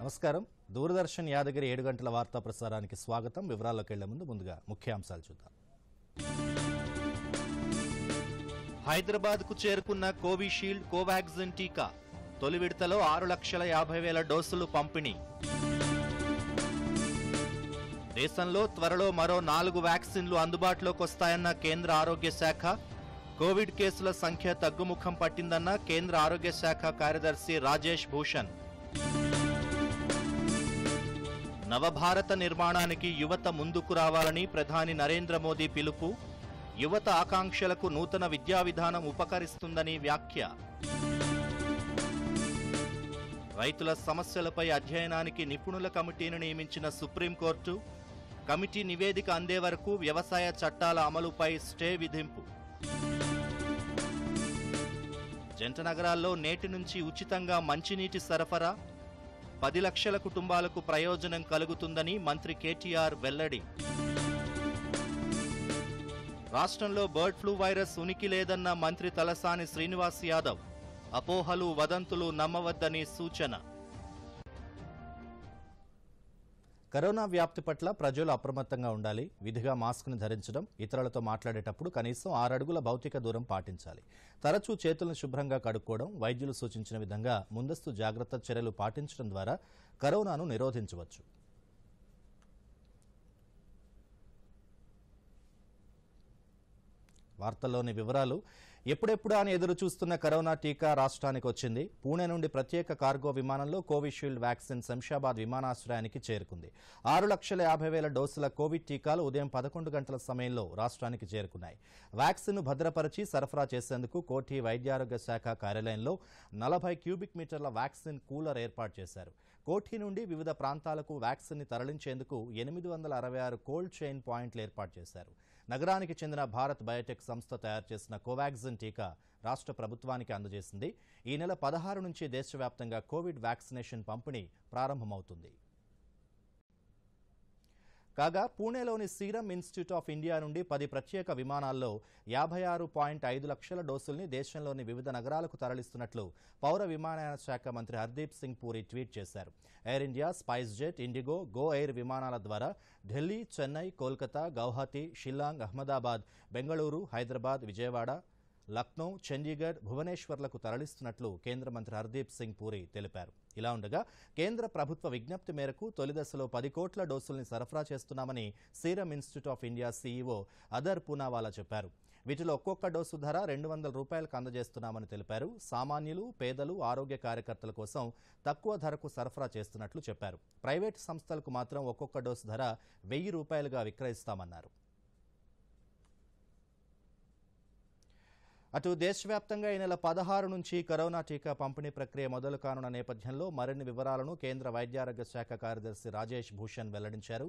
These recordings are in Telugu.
నమస్కారం. దూరదర్శన్ యాదగిరి 7 గంటల వార్తా ప్రసారానికి స్వాగతం. వివరాల్లోకి వెళ్లే ముందుగా ముఖ్యాంశాలు చూద్దాం. హైదరాబాద్కు చేరుకున్న కోవిషీల్డ్ కోవాక్సిన్ టీకా తొలి విడతలో 6,50,000 డోసులు పంపిణీ. దేశంలో త్వరలో మరో 4 వ్యాక్సిన్లు అందుబాటులోకి వస్తాయన్న కేంద్ర ఆరోగ్య శాఖ. కోవిడ్ కేసుల సంఖ్య తగ్గుముఖం పట్టిందన్న కేంద్ర ఆరోగ్య శాఖ కార్యదర్శి రాజేష్ భూషణ్. నవభారత నిర్మాణానికి యువత ముందుకు రావాలని ప్రధాని నరేంద్ర మోదీ పిలుపు. యువత ఆకాంక్షలకు నూతన విద్యా విధానం ఉపకరిస్తుందని వ్యాఖ్య. రైతుల సమస్యలపై అధ్యయనానికి నిపుణుల కమిటీని నియమించిన సుప్రీంకోర్టు. కమిటీ నివేదిక అందే వరకు వ్యవసాయ చట్టాల అమలుపై స్టే విధింపు. జంట నగరాల్లో నేటి నుంచి ఉచితంగా మంచినీటి సరఫరా. 10 లక్షల కుటుంబాలకు ప్రయోజనం కలుగుతుందని మంత్రి కేటీఆర్ వెల్లడి. రాష్ట్రంలో బర్డ్ ఫ్లూ వైరస్ ఉనికి లేదన్న మంత్రి తలసాని శ్రీనివాస్ యాదవ్. అపోహలు వదంతులు నమ్మవద్దని సూచన. కరోనా వ్యాప్తి పట్ల ప్రజలు అప్రమత్తంగా ఉండాలి. విధిగా మాస్క్ను ధరించడం, ఇతరులతో మాట్లాడేటప్పుడు కనీసం 6 అడుగుల భౌతిక దూరం పాటించాలి. తరచూ చేతులను శుభ్రంగా కడుక్కోవడం, వైద్యులు సూచించిన విధంగా ముందస్తు జాగ్రత్త చర్యలు పాటించడం ద్వారా కరోనాను నిరోధించవచ్చు. వార్తల్లోని వివరాలు. ఎప్పుడెప్పుడా అని ఎదురు చూస్తున్న కరోనా టీకా రాష్ట్రానికి వచ్చింది. పూణే నుండి ప్రత్యేక కార్గో విమానంలో కోవిషీల్డ్ వ్యాక్సిన్ శంషాబాద్ విమానాశ్రయానికి చేరుకుంది. 6,50,000 డోసుల కోవిడ్ టీకాలు ఉదయం 11 గంటల సమయంలో రాష్ట్రానికి చేరుకున్నాయి. వ్యాక్సిన్ భద్రపరిచి సరఫరా చేసేందుకు కోఠి వైద్యారోగ్య శాఖ కార్యాలయంలో 40 క్యూబిక్ మీటర్ల వ్యాక్సిన్ కూలర్ ఏర్పాటు చేశారు. కోఠి నుండి వివిధ ప్రాంతాలకు వ్యాక్సిన్ ని తరలించేందుకు 866 కోల్డ్ చైన్ పాయింట్లు ఏర్పాటు చేశారు. నగరానికి చెందిన భారత్ బయోటెక్ సంస్థ తయారు చేసిన కోవాక్సిన్ టీకా రాష్ట్ర ప్రభుత్వానికి అందజేసింది. ఈ నెల 16 నుంచి దేశవ్యాప్తంగా కోవిడ్ వ్యాక్సినేషన్ పంపిణీ ప్రారంభమవుతుంది. కాగా పూణేలోని సీరం ఇన్స్టిట్యూట్ ఆఫ్ ఇండియా నుండి 10 ప్రత్యేక విమానాల్లో 56.5 లక్షల డోసుల్ని దేశంలోని వివిధ నగరాలకు తరలిస్తున్నట్లు పౌర విమానయాన శాఖ మంత్రి హర్దీప్ సింగ్ పూరి ట్వీట్ చేశారు. Air India, spice jet, IndiGo, go air విమానాల ద్వారా ఢిల్లీ, చెన్నై, కోల్కతా, గౌహతి, షిల్లాంగ్, అహ్మదాబాద్, బెంగళూరు, హైదరాబాద్, విజయవాడ, లక్నో, చండీగఢ్, భువనేశ్వర్లకు తరలిస్తున్నట్లు కేంద్ర మంత్రి హర్దీప్ సింగ్ పూరి తెలిపారు. ఇలా ఉండగా కేంద్ర ప్రభుత్వ విజ్ఞప్తి మేరకు తొలి దశలో 10 కోట్ల డోసుల్ని సరఫరా చేస్తున్నామని serum institute of India CEO other Poonawalla చెప్పారు. వీటిలో ఒక్కొక్క డోసు ధర 200 రూపాయలకు అందజేస్తున్నామని తెలిపారు. సామాన్యులు, పేదలు, ఆరోగ్య కార్యకర్తల కోసం తక్కువ ధరకు సరఫరా చేస్తున్నట్లు చెప్పారు. ప్రైవేటు సంస్థలకు మాత్రం ఒక్కొక్క డోసు ధర 1000 రూపాయలుగా విక్రయిస్తామన్నారు. అటు దేశవ్యాప్తంగా ఈ నెల 16 నుంచి కరోనా టీకా పంపిణీ ప్రక్రియ మొదలు కానున్న నేపథ్యంలో మరిన్ని వివరాలను కేంద్ర వైద్యారోగ్య శాఖ కార్యదర్శి రాజేష్ భూషణ్ వెల్లడించారు.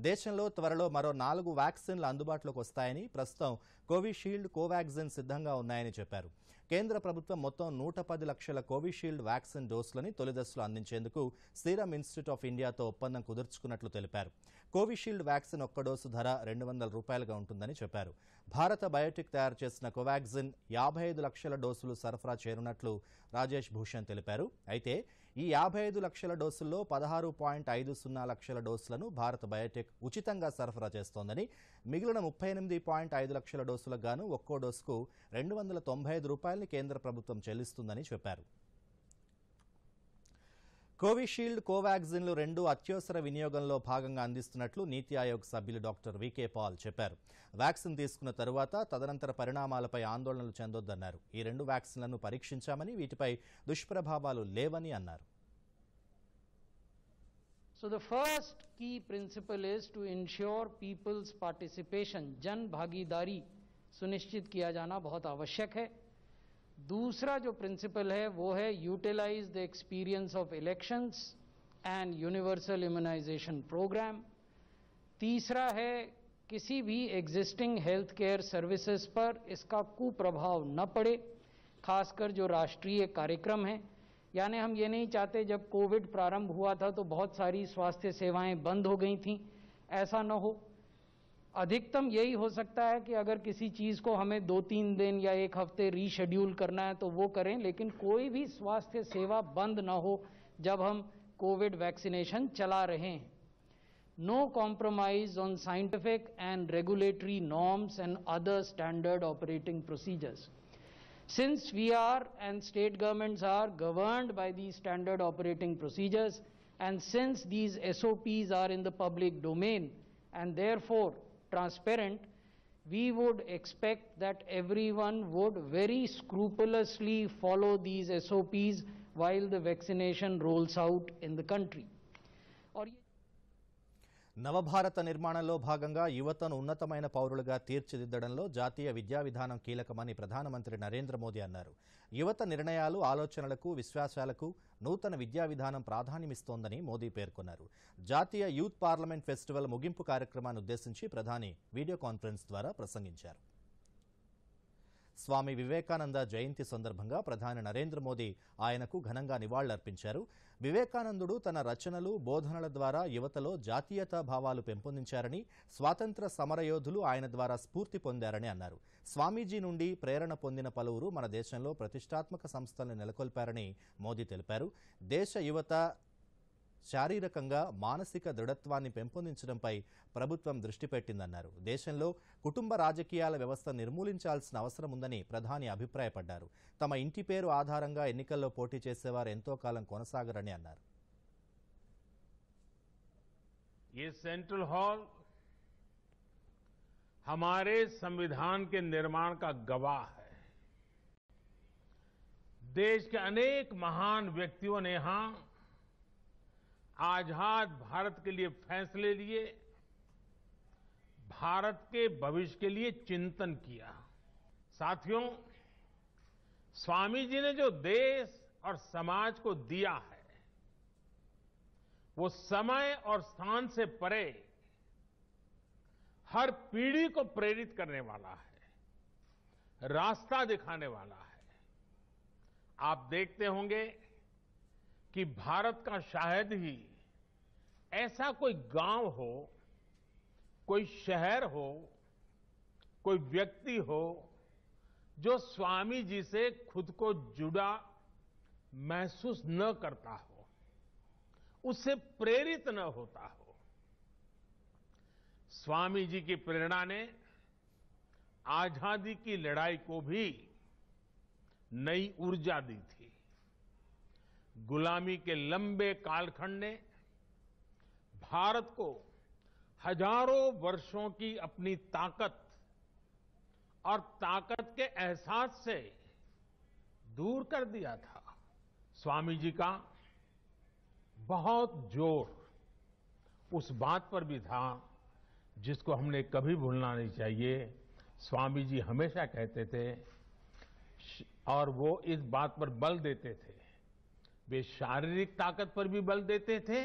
దేశంలో త్వరలో మరో 4 వ్యాక్సిన్లు అందుబాటులోకి వస్తాయని, ప్రస్తుతం కోవిషీల్డ్, కోవాక్సిన్ సిద్ధంగా ఉన్నాయని చెప్పారు. కేంద్ర ప్రభుత్వం మొత్తం 110 లక్షల కోవిషీల్డ్ వ్యాక్సిన్ డోసులని తొలి దశలో అందించేందుకు సీరం ఇన్స్టిట్యూట్ ఆఫ్ ఇండియాతో ఒప్పందం కుదుర్చుకున్నట్లు తెలిపారు. కోవిషీల్డ్ వ్యాక్సిన్ ఒక్క డోసు ధర 200 రూపాయలుగా ఉంటుందని చెప్పారు. భారత బయోటెక్ తయారు చేసిన కోవాక్సిన్ 55 లక్షల డోసులు సరఫరా చేయనున్నట్లు రాజేష్ భూషణ్ తెలిపారు. అయితే ఈ 55 లక్షల డోసుల్లో 16.50 లక్షల డోసులను భారత బయోటెక్ ఉచితంగా సరఫరా చేస్తోందని, మిగిలిన 38.5 లక్షల డోసులకు గాను ఒక్కో డోసుకు 295 రూపాయలని కేంద్ర ప్రభుత్వం చెల్లిస్తుందని చెప్పారు. కోవిషీల్డ్, కోవాక్సిన్లు 2 అత్యవసర వినియోగంలో భాగంగా అందిస్తున్నట్లు నీతి ఆయోగ్ సభ్యులు డాక్టర్ వికే పాల్ చెప్పారు. వ్యాక్సిన్ తీసుకున్న తరువాత తదనంతర పరిణామాలపై ఆందోళనలు చెందొద్దన్నారు. ఈ 2 వ్యాక్సిన్లను పరీక్షించామని, వీటిపై దుష్ప్రభావాలు లేవని అన్నారు. So the first key principle is to ensure people's participation, जन भागीदारी सुनिश्चित किया जाना बहुत आवश्यक है. दूसरा जो प्रिंसिपल है वो है utilise the experience of elections and universal immunisation programme. तीसरा है किसी भी एग्जिस्टिंग हेल्थ केयर सर्विसेज पर इसका कुप्रभाव न पड़े, खासकर जो राष्ट्रीय कार्यक्रम है. यानी हम ये नहीं चाहते जब कोविड प्रारंभ हुआ था तो बहुत सारी स्वास्थ्य सेवाएं बंद हो गई थीं, ऐसा न हो. अधिकतम यही हो सकता है कि अगर किसी चीज को हमें 2-3 दिन या 1 हफ्ते रीशेड्यूल करना है तो वो करें, लेकिन कोई भी स्वास्थ्य सेवा बंद न हो जब हम कोविड वैक्सीनेशन चला रहे हैं. No compromise on scientific and regulatory norms and other standard operating procedures. Since we are and state governments are governed by these standard operating procedures, and since these SOPs are in the public domain and therefore transparent, we would expect that everyone would very scrupulously follow these SOPs while the vaccination rolls out in the country. నవభారత నిర్మాణంలో భాగంగా యువతను ఉన్నతమైన పౌరులుగా తీర్చిదిద్దడంలో జాతీయ విద్యా విధానం కీలకమని ప్రధానమంత్రి నరేంద్ర మోదీ అన్నారు. యువత నిర్ణయాలు, ఆలోచనలకు, విశ్వాసాలకు నూతన విద్యా విధానం ప్రాధాన్యమిస్తోందని మోదీ పేర్కొన్నారు. జాతీయ యూత్ పార్లమెంట్ ఫెస్టివల్ ముగింపు కార్యక్రమాన్ని ఉద్దేశించి ప్రధాని వీడియో కాన్ఫరెన్స్ ద్వారా ప్రసంగించారు. స్వామి వివేకానంద జయంతి సందర్భంగా ప్రధాని నరేంద్ర మోదీ ఆయనకు ఘనంగా నివాళులర్పించారు. వివేకానందుడు తన రచనలు, బోధనల ద్వారా యువతలో జాతీయతా భావాలు పెంపొందించారని, స్వాతంత్ర సమరయోధులు ఆయన ద్వారా స్ఫూర్తి పొందారని అన్నారు. స్వామీజీ నుండి ప్రేరణ పొందిన పలువురు మన దేశంలో ప్రతిష్టాత్మక సంస్థలను నెలకొల్పారని మోదీ తెలిపారు. దేశ యువత శారీరకంగా, మానసిక దృఢత్వాన్ని పెంపొందించడంపై ప్రభుత్వం దృష్టి పెట్టిందన్నారు. దేశంలో కుటుంబ రాజకీయాల వ్యవస్థ నిర్మూలించాల్సిన అవసరం ఉందని ప్రధాని అభిప్రాయపడ్డారు. తమ ఇంటి పేరు ఆధారంగా ఎన్నికల్లో పోటీ చేసేవారు ఎంతో కాలం కొనసాగరని అన్నారు. ये सेंट्रल हॉल हमारे संविधान के निर्माण का गवाह है. देश के अनेक महान व्यक्तियों ने यहां आजाद भारत के लिए फैसले लिए, भारत के भविष्य के लिए चिंतन किया. साथियों, स्वामी जी ने जो देश और समाज को दिया है, वो समय और स्थान से परे हर पीढ़ी को प्रेरित करने वाला है, रास्ता दिखाने वाला है. आप देखते होंगे कि भारत का शायद ही ऐसा कोई गांव हो, कोई शहर हो, कोई व्यक्ति हो जो स्वामी जी से खुद को जुड़ा महसूस न करता हो, उससे प्रेरित न होता हो. स्वामी जी की प्रेरणा ने आजादी की लड़ाई को भी नई ऊर्जा दी थी. गुलामी के लंबे कालखंड ने भारत को हजारों वर्षों की अपनी ताकत और ताकत के एहसास से दूर कर दिया था. स्वामी जी का बहुत जोर उस बात पर भी था जिसको हमने कभी भूलना नहीं चाहिए. स्वामी जी हमेशा कहते थे और वो इस बात पर बल देते थे, वे शारीरिक ताकत पर भी बल देते थे,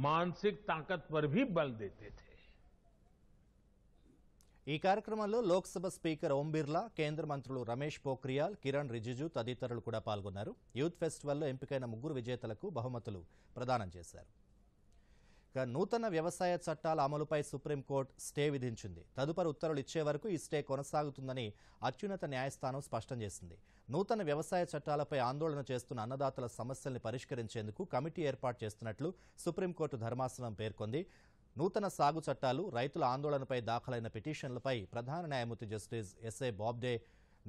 मानसिक ताकत पर भी बल देते थे. ఈ కార్యక్రమంలో లోక్సభ స్పీకర్ ఓం బిర్లా, కేంద్ర మంత్రులు రమేష్ పోఖ్రియాల్, కిరణ్ రిజిజు తదితరులు కూడా పాల్గొన్నారు. యూత్ ఫెస్టివల్లో ఎంపికైన 3 విజేతలకు బహుమతులు ప్రదానం చేశారు. నూతన వ్యవసాయ చట్టాల అమలుపై సుప్రీంకోర్టు స్టే విధించింది. తదుపరి ఉత్తర్వులు ఇచ్చే వరకు ఈ స్టే కొనసాగుతుందని అత్యున్నత న్యాయస్థానం స్పష్టం చేసింది. నూతన వ్యవసాయ చట్టాలపై ఆందోళన చేస్తున్న అన్నదాతల సమస్యల్ని పరిష్కరించేందుకు కమిటీ ఏర్పాటు చేస్తున్నట్లు సుప్రీంకోర్టు ధర్మాసనం పేర్కొంది. నూతన సాగు చట్టాలు, రైతుల ఆందోళనపై దాఖలైన పిటిషన్లపై ప్రధాన న్యాయమూర్తి జస్టిస్ ఎస్ఏ బాబ్డే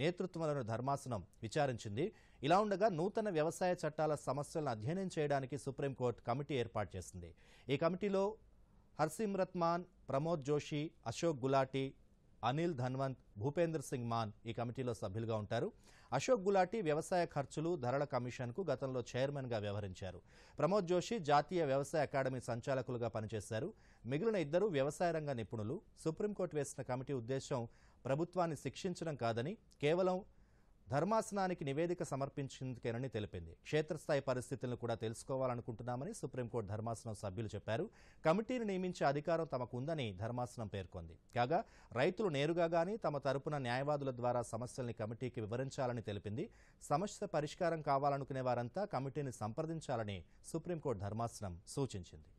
నేతృత్వంలోని ధర్మాసనం విచారించింది. ఇలా ఉండగా నూతన వ్యవసాయ చట్టాల సమస్యలను అధ్యయనం చేయడానికి సుప్రీంకోర్టు కమిటీ ఏర్పాటు చేసింది. ఈ కమిటీలో హర్సిమ్రత్ మాన్, ప్రమోద్ జోషి, అశోక్ గులాటి, అనిల్ ధన్వంత్, భూపేంద్ర సింగ్ మాన్ ఈ కమిటీలో సభ్యులుగా ఉంటారు. అశోక్ గులాటి వ్యవసాయ ఖర్చులు, ధరల కమిషన్కు గతంలో చైర్మన్గా వ్యవహరించారు. ప్రమోద్ జోషి జాతీయ వ్యవసాయ అకాడమీ సంచాలకులుగా పనిచేశారు. మిగిలిన ఇద్దరు వ్యవసాయ రంగ నిపుణులు. సుప్రీంకోర్టు వేసిన కమిటీ ఉద్దేశం ప్రభుత్వాన్ని శిక్షించడం కాదని, కేవలం ధర్మాసనానికి నివేదిక సమర్పించేందుకేనని తెలిపింది. క్షేత్రస్థాయి పరిస్థితులను కూడా తెలుసుకోవాలనుకుంటున్నామని సుప్రీంకోర్టు ధర్మాసనం సభ్యులు చెప్పారు. కమిటీని నియమించే అధికారం తమకుందని ధర్మాసనం పేర్కొంది. కాగా రైతులు నేరుగా గానీ తమ తరపున న్యాయవాదుల ద్వారా సమస్యల్ని కమిటీకి వివరించాలని తెలిపింది. సమస్య పరిష్కారం కావాలనుకునే వారంతా కమిటీని సంప్రదించాలని సుప్రీంకోర్టు ధర్మాసనం సూచించింది.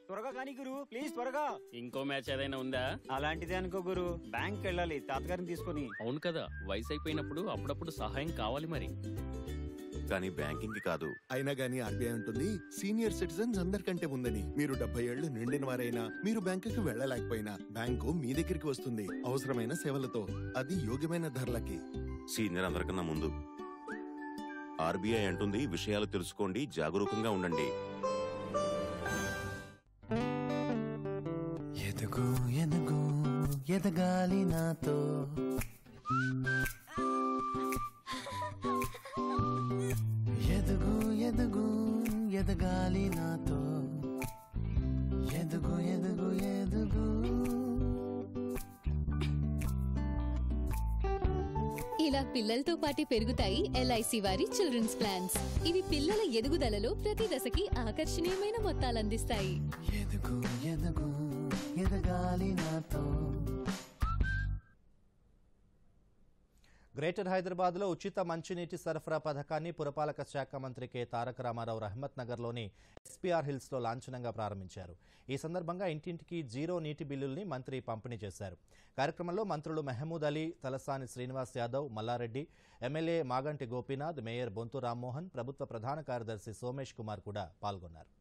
త్వరగా కానీ గురు, ప్లీజ్ త్వరగా. ఇంకో మ్యాచ్ ఏదైనా ఉందా? అలాంటిదే అనుకో గురు, బ్యాంక్ వెళ్ళాలి తాతగారిని తీసుకుని. అవును కదా, వయసు అయిపోయినప్పుడు అప్పుడప్పుడు సహాయం కావాలి మరి. కానీ బ్యాంకింగ్ కి కాదు. అయినా గానీ ఆర్బీఐ ఉంటుంది, సీనియర్ సిటిజన్స్ అందరికంటే ఉందని. మీరు 70 ఏళ్లు నిండిన వారైనా మీరు బ్యాంకుకి వెళ్ళలేకపోయినా బ్యాంకు మీ దగ్గరికి వస్తుంది, అవసరమైన సేవలతో, అది యోగ్యమైన ధరలకి. సీనియర్ అందరికన్నా ముందు. ఆర్బీఐ అంటుంది, విషయాలు తెలుసుకోండి, జాగరూకంగా ఉండండి. ఎదుగు ఎదుగు ఎదగాలి నాతో, ఎదుగు ఎదుగు ఎదగాలి నాతో, ఎదుగు ఎదుగు ఎదుగు. ఇలా పిల్లలతో పాటు పెరుగుతాయి ఎల్ఐసి వారి చిల్డ్రన్స్ ప్లాన్స్. ఇవి పిల్లల ఎదుగుదలలో ప్రతి దశకి ఆకర్షణీయమైన మొత్తాలు అందిస్తాయి. ఎదుగు ఎదుగు ఎదగాలి నాతో. గ్రేటర్ హైదరాబాద్లో ఉచిత మంచినీటి సరఫరా పథకాన్ని పురపాలక శాఖ మంత్రి కె తారక రామారావు రహమత్ నగర్లోని ఎస్పీఆర్ హిల్స్లో లాంఛనంగా ప్రారంభించారు. ఈ సందర్భంగా ఇంటింటికి జీరో నీటి బిల్లుల్ని మంత్రి పంపిణీ చేశారు. కార్యక్రమంలో మంత్రులు మెహమూద్ అలీ, తలసాని శ్రీనివాస్ యాదవ్, మల్లారెడ్డి, ఎమ్మెల్యే మాగంటి గోపీనాథ్, మేయర్ బొంతు రామ్మోహన్, ప్రభుత్వ ప్రధాన కార్యదర్శి సోమేష్ కుమార్ కూడా పాల్గొన్నారు.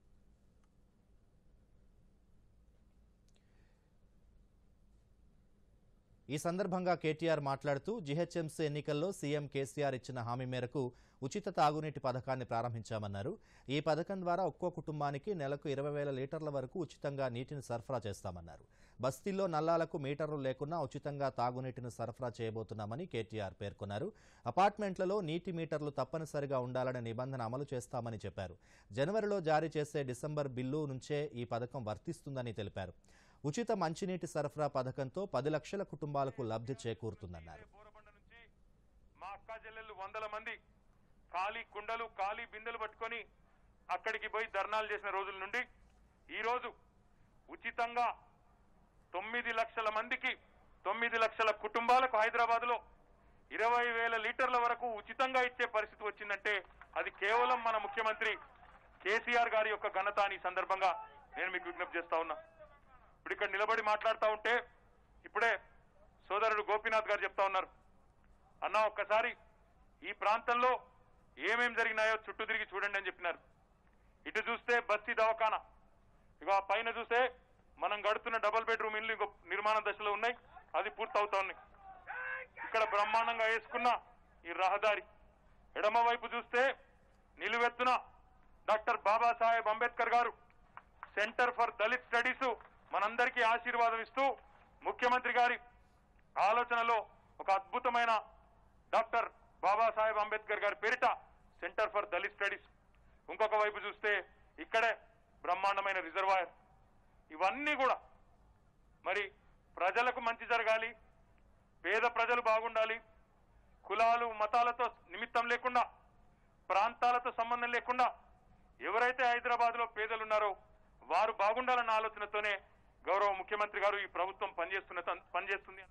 ఈ సందర్భంగా కేటీఆర్ మాట్లాడుతూ జీహెచ్ఎంసీ ఎన్నికల్లో సీఎం కేసీఆర్ ఇచ్చిన హామీ మేరకు ఉచిత తాగునీటి పథకాన్ని ప్రారంభించామన్నారు. ఈ పథకం ద్వారా ఒక్కో కుటుంబానికి నెలకు 20,000 లీటర్ల వరకు ఉచితంగా నీటిని సరఫరా చేస్తామన్నారు. బస్తీల్లో నల్లాలకు మీటర్లు లేకున్నా ఉచితంగా తాగునీటిని సరఫరా చేయబోతున్నామని కేటీఆర్ పేర్కొన్నారు. అపార్ట్మెంట్లలో నీటి మీటర్లు తప్పనిసరిగా ఉండాలనే నిబంధన అమలు చేస్తామని చెప్పారు. జనవరిలో జారీ చేసే డిసెంబర్ బిల్లు నుంచే ఈ పథకం వర్తిస్తుందని తెలిపారు. ఉచిత మంచినీటి సరఫరా పథకంతో 10 లక్షల కుటుంబాలకు లబ్ధి చేకూరుతుందన్నారు. మా అక్క చెల్లెళ్ళు 100 మంది ఖాళీ కుండలు, ఖాళీ బిందెలు పట్టుకొని అక్కడికి పోయి ధర్నాలు చేసిన రోజుల నుండి ఈ రోజు ఉచితంగా 9 లక్షల మందికి, 9 లక్షల కుటుంబాలకు హైదరాబాద్ లో 20,000 లీటర్ల వరకు ఉచితంగా ఇచ్చే పరిస్థితి వచ్చిందంటే అది కేవలం మన ముఖ్యమంత్రి కేసీఆర్ గారి యొక్క ఘనత అని సందర్భంగా నేను మీకు విజ్ఞప్తి చేస్తా ఉన్నా. ఇప్పుడు ఇక్కడ నిలబడి మాట్లాడుతూ ఉంటే ఇప్పుడే సోదరుడు గోపీనాథ్ గారు చెప్తా ఉన్నారు, అన్న ఒక్కసారి ఈ ప్రాంతంలో ఏమేం జరిగినాయో చుట్టూ తిరిగి చూడండి అని చెప్పినారు. ఇటు చూస్తే బస్తీ దవాఖానా, ఇక ఆ పైన చూస్తే మనం గడుతున్న డబుల్ బెడ్రూమ్ ఇల్లు ఇంకో నిర్మాణ దశలో ఉన్నాయి, అది పూర్తవుతా ఉన్నాయి. ఇక్కడ బ్రహ్మాండంగా వేసుకున్న ఈ రహదారి, ఎడమ వైపు చూస్తే నిలువెత్తున డాక్టర్ బాబాసాహెబ్ అంబేద్కర్ గారు సెంటర్ ఫర్ దళిత్ స్టడీస్ మనందరికీ ఆశీర్వాదం ఇస్తూ ముఖ్యమంత్రి గారి ఆలోచనలో ఒక అద్భుతమైన డాక్టర్ బాబాసాహెబ్ అంబేద్కర్ గారి పేరిట సెంటర్ ఫర్ దళిత్ స్టడీస్. ఇంకొక వైపు చూస్తే ఇక్కడే బ్రహ్మాండమైన రిజర్వాయర్. ఇవన్నీ కూడా మరి ప్రజలకు మంచి జరగాలి, పేద ప్రజలు బాగుండాలి, కులాలు మతాలతో నిమిత్తం లేకుండా, ప్రాంతాలతో సంబంధం లేకుండా ఎవరైతే హైదరాబాద్ లో పేదలున్నారో వారు బాగుండాలన్న ఆలోచనతోనే గౌరవ ముఖ్యమంత్రి గారు ఈ ప్రభుత్వం పనిచేస్తుంది.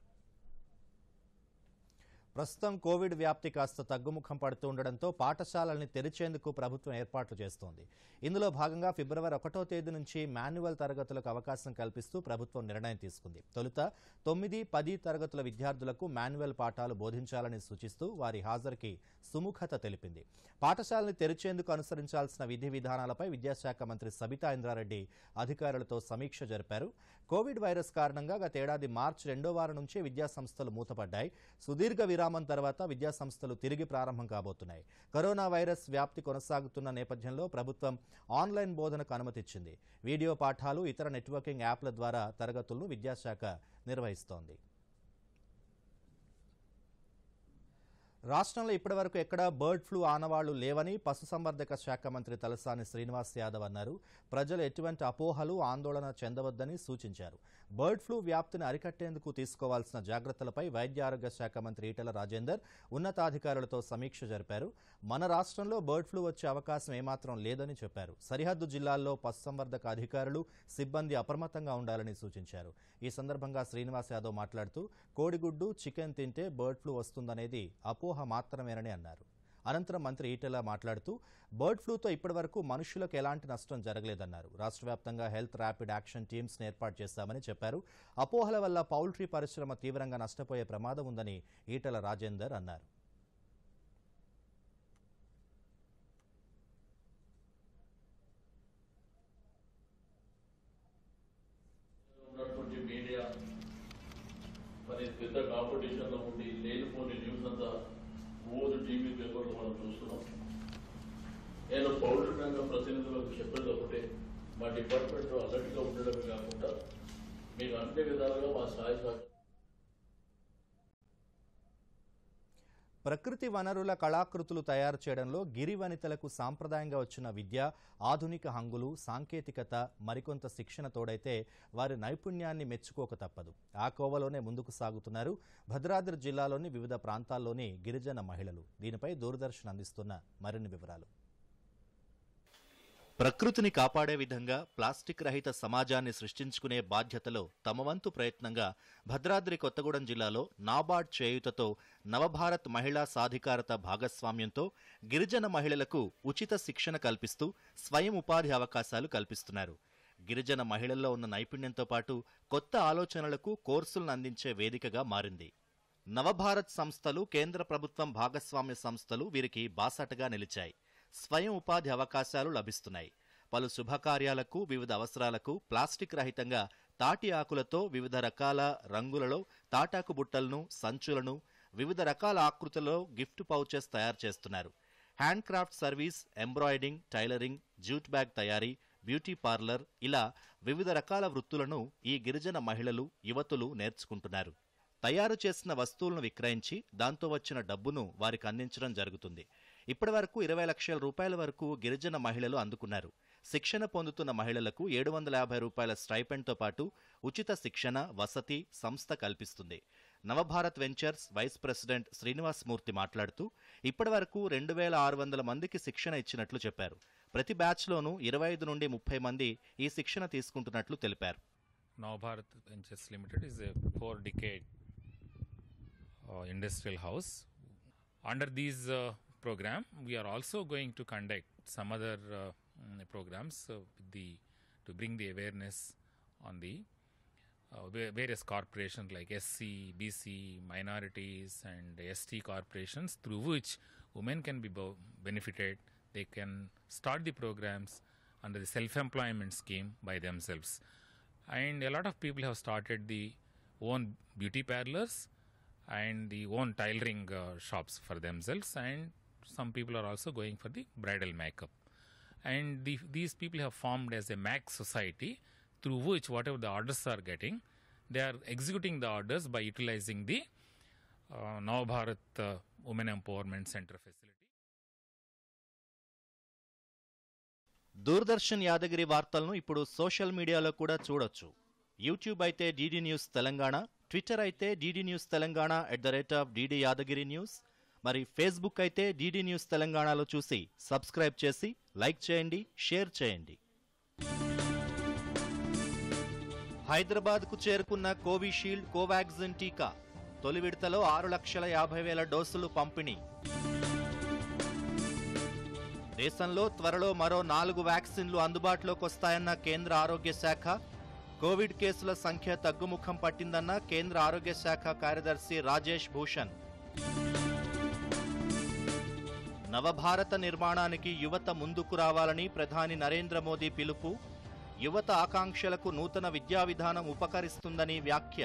ప్రస్తుతం కోవిడ్ వ్యాప్తి కాస్త తగ్గుముఖం పడుతూ ఉండడంతో పాఠశాలల్ని తెరిచేందుకు ప్రభుత్వం ఏర్పాట్లు చేస్తోంది. ఇందులో భాగంగా ఫిబ్రవరి 1వ తేదీ నుంచి మాన్యువల్ తరగతులకు అవకాశం కల్పిస్తూ ప్రభుత్వం నిర్ణయం తీసుకుంది. తొలుత 9, 10 తరగతుల విద్యార్థులకు మాన్యువల్ పాఠాలు బోధించాలని సూచిస్తూ వారి హాజరుకి సుముఖత తెలిపింది. పాఠశాలని తెరిచేందుకు అనుసరించాల్సిన విధి విధానాలపై విద్యాశాఖ మంత్రి సబితా ఇంద్రారెడ్డి అధికారులతో సమీక్ష జరిపారు. కోవిడ్ వైరస్ కారణంగా గత ఏడాది మార్చి 2వ వారం నుంచే విద్యాసంస్థలు మూతపడ్డాయి. సుదీర్ఘ విరామం తర్వాత విద్యాసంస్థలు తిరిగి ప్రారంభం కాబోతున్నాయి. కరోనా వైరస్ వ్యాప్తి కొనసాగుతున్న నేపథ్యంలో ప్రభుత్వం ఆన్లైన్ బోధనకు అనుమతిచ్చింది. వీడియో పాఠాలు, ఇతర నెట్వర్కింగ్ యాప్ల ద్వారా తరగతులను విద్యాశాఖ నిర్వహిస్తోంది. రాష్ట్రంలో ఇప్పటివరకు ఎక్కడా బర్డ్ ఫ్లూ ఆనవాళ్లు లేవని పశుసంవర్ధక శాఖ మంత్రి తలసాని శ్రీనివాస్ యాదవ్ అన్నారు. ప్రజలు ఎటువంటి అపోహలు, ఆందోళన చెందవద్దని సూచించారు. బర్డ్ ఫ్లూ వ్యాప్తిని అరికట్టేందుకు తీసుకోవాల్సిన జాగ్రత్తలపై వైద్య ఆరోగ్య శాఖ మంత్రి ఈటెల రాజేందర్ ఉన్నతాధికారులతో సమీక్ష జరిపారు. మన రాష్ట్రంలో బర్డ్ ఫ్లూ వచ్చే అవకాశం ఏమాత్రం లేదని చెప్పారు. సరిహద్దు జిల్లాల్లో పశుసంవర్ధక అధికారులు, సిబ్బంది అప్రమత్తంగా ఉండాలని సూచించారు. ఈ సందర్భంగా శ్రీనివాస్ యాదవ్ మాట్లాడుతూ కోడిగుడ్డు, చికెన్ తింటే బర్డ్ ఫ్లూ వస్తుందనేది అపోహ మాత్రమేనని అన్నారు. అనంతరం మంత్రి ఈటెల మాట్లాడుతూ బర్డ్ ఫ్లూతో ఇప్పటివరకు మనుషులకు ఎలాంటి నష్టం జరగలేదన్నారు. రాష్ట్ర వ్యాప్తంగా హెల్త్ ర్యాపిడ్ యాక్షన్ టీమ్స్ను ఏర్పాటు చేశామని చెప్పారు. అపోహల వల్ల పౌల్ట్రీ పరిశ్రమ తీవ్రంగా నష్టపోయే ప్రమాదం ఉందని ఈటెల రాజేందర్ అన్నారు. మరి పెద్ద కాంపిటీషన్లో ఉండి లేనిపోని న్యూస్ అంతా రోజు టీవీ పేపర్లో మనం చూస్తున్నాం. నేను పౌల్ట్రీ రంగ ప్రతినిధులకు చెప్పేది ఒకటే, మా డిపార్ట్మెంట్లో అలర్ట్గా ఉండడమే కాకుండా మీకు అన్ని విధాలుగా మా సహాయ సహకారం. ప్రకృతి వనరుల కళాకృతులు తయారు చేయడంలో గిరి వనితలకు సాంప్రదాయంగా వచ్చిన విద్య, ఆధునిక హంగులు, సాంకేతికత, మరికొంత శిక్షణ తోడైతే వారి నైపుణ్యాన్ని మెచ్చుకోక తప్పదు. ఆ కోవలోనే ముందుకు సాగుతున్నారు భద్రాద్రి జిల్లాలోని వివిధ ప్రాంతాల్లోని గిరిజన మహిళలు. దీనిపై దూరదర్శన్ అందిస్తున్న మరిన్ని వివరాలు. ప్రకృతిని కాపాడే విధంగా ప్లాస్టిక్ రహిత సమాజాన్ని సృష్టించుకునే బాధ్యతలో తమ వంతు ప్రయత్నంగా భద్రాద్రి కొత్తగూడెం జిల్లాలో నాబార్డ్ చేయూతతో నవభారత్ మహిళా సాధికారత భాగస్వామ్యంతో గిరిజన మహిళలకు ఉచిత శిక్షణ కల్పిస్తూ స్వయం ఉపాధి అవకాశాలు కల్పిస్తున్నారు. గిరిజన మహిళల్లో ఉన్న నైపుణ్యంతో పాటు కొత్త ఆలోచనలకు కోర్సులను అందించే వేదికగా మారింది. నవభారత్ సంస్థలు, కేంద్ర ప్రభుత్వం భాగస్వామ్య సంస్థలు వీరికి బాసటగా నిలిచాయి. స్వయం ఉపాధి అవకాశాలు లభిస్తున్నాయి. పలు శుభకార్యాలకు, వివిధ అవసరాలకు ప్లాస్టిక్ రహితంగా తాటి ఆకులతో వివిధ రకాల రంగులలో తాటాకు బుట్టలను, సంచులను, వివిధ రకాల ఆకృతులలో గిఫ్ట్ పౌచెస్ తయారు చేస్తున్నారు. Hand craft service, embroidering, tailoring, jute bag తయారీ, బ్యూటీ పార్లర్ ఇలా వివిధ రకాల వృత్తులను ఈ గిరిజన మహిళలు, యువతులు నేర్చుకుంటున్నారు. తయారు చేసిన వస్తువులను విక్రయించి దాంతో వచ్చిన డబ్బును వారికి అందించడం జరుగుతుంది. ఇప్పటివరకు 20 లక్షల రూపాయల వరకు గిరిజన మహిళలు అందుకున్నారు. శిక్షణ పొందుతున్న మహిళలకు 750 రూపాయల స్టైపెండ్తో పాటు ఉచిత శిక్షణ, వసతి సంస్థ కల్పిస్తుంది. Navabharat Ventures vice president Srinivasamurthy మాట్లాడుతూ ఇప్పటివరకు 2600 మందికి శిక్షణ ఇచ్చినట్లు చెప్పారు. ప్రతి బ్యాచ్లోనూ 25 నుండి 30 మంది ఈ శిక్షణ తీసుకుంటున్నట్లు తెలిపారు. Navbharat Ventures Limited is a 4-decade industrial house. Under these program, we are also going to conduct some other programs to bring the awareness on the various corporations like SC, BC, minorities and ST corporations through which women can be benefited. They can start the programs under the self-employment scheme by themselves. And a lot of people have started the own beauty parlors and the own tailoring shops for themselves, and some people are also going for the bridal makeup. And these people have formed as a MAC society through which whatever the orders are getting, they are executing the orders by utilizing the Navbharat Women Empowerment Center facility. Doordarshan Yadagiri వార్తలను ఇప్పుడు సోషల్ మీడియాలో కూడా చూడొచ్చు. యూట్యూబ్ అయితే DD న్యూస్ తెలంగాణ, ట్విట్టర్ అయితే DD news Telangana @DD Yadagiri news, మరి ఫేస్బుక్ అయితే DD న్యూస్ తెలంగాణలో చూసి సబ్స్క్రైబ్ చేసి లైక్ చేయండి, షేర్ చేయండి. హైదరాబాద్కు చేరుకున్న కోవిషీల్డ్, కోవాక్సిన్ టీకా తొలి విడతలో 6,50,000 డోసులు పంపిణీ. దేశంలో త్వరలో మరో 4 వ్యాక్సిన్లు అందుబాటులోకి వస్తాయన్న కేంద్ర ఆరోగ్య శాఖ. కోవిడ్ కేసుల సంఖ్య తగ్గుముఖం పట్టిందన్న కేంద్ర ఆరోగ్య శాఖ కార్యదర్శి రాజేష్ భూషణ్. నవభారత నిర్మాణానికి యువత ముందుకు రావాలని ప్రధాని నరేంద్ర మోదీ పిలుపు. యువత ఆకాంక్షలకు నూతన విద్యా విధానం ఉపకరిస్తుందని వ్యాఖ్య.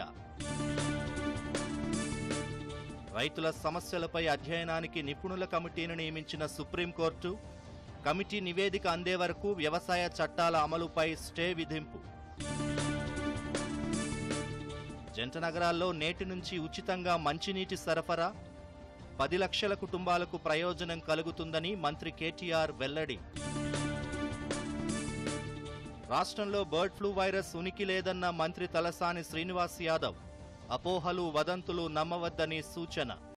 రైతుల సమస్యలపై అధ్యయనానికి నిపుణుల కమిటీని నియమించిన సుప్రీంకోర్టు. కమిటీ నివేదిక అందే వరకు వ్యవసాయ చట్టాల అమలుపై స్టే విధింపు. జంట నగరాల్లో నేటి నుంచి ఉచితంగా మంచినీటి సరఫరా. 10 లక్షల కుటుంబాలకు ప్రయోజనం కలుగుతుందని మంత్రి కేటీఆర్ వెల్లడి. రాష్ట్రంలో బర్డ్ ఫ్లూ వైరస్ ఉనికి లేదన్న మంత్రి తలసాని శ్రీనివాస్ యాదవ్. అపోహలు, వదంతులు నమ్మవద్దని సూచన.